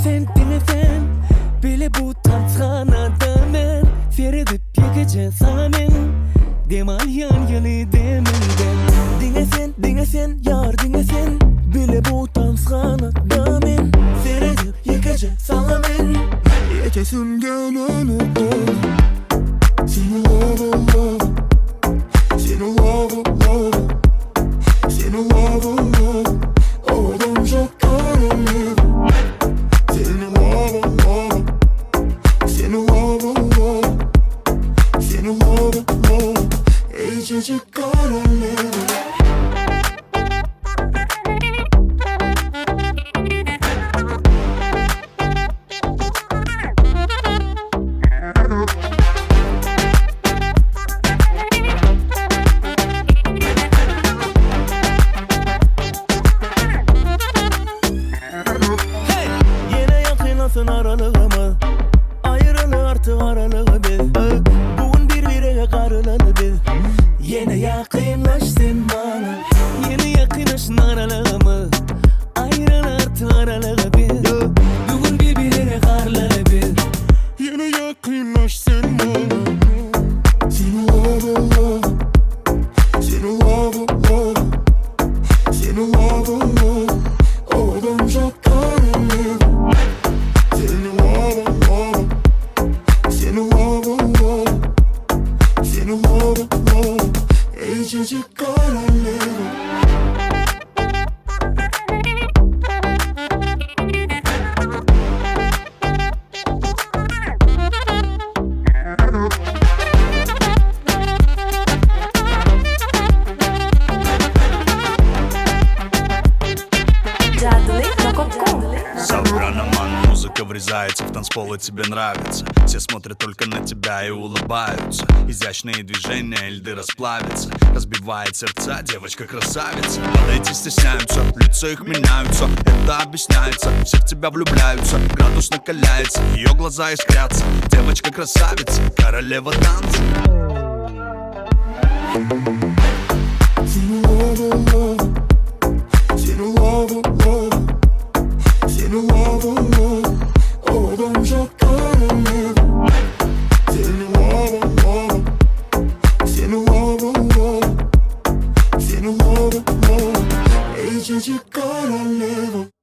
sen Bile bu tantanada men Feridip yekece samen Demal yan yanı demenden Dinge sen yar dinge sen Bile bu tantanada men Feridip yekece samen Yekesin gönlünü Seni love Seni love Seni love Oradan çok karanlık Seni love Seni love Seni love Ececik karanlık Aralığımı ayrılı artık aralığı bil Bugün birbirine karılanı bil Yine yakınlaştın bana Yine yakınlaştın aralığımı ayrılı artık aralığı bil Bugün birbirine karılanı bil Yine yakınlaştın bana Seni love Seni love Seni love Oradan çok karanlık Seni love Ececik karanlık Савраноман, музыка врезается в танцпол и тебе нравится. Все смотрят только на тебя и улыбаются. Изящные движения, льды расплавятся. Разбивает сердца, девочка красавица. Подойти стесняются, лица их меняются. Это объясняется, все в тебя влюбляются. Градус накаляется, ее глаза искрятся. Девочка красавица, королева танца. Seni love Oradan çok karanlık Seni love Seni love Ececik karanlık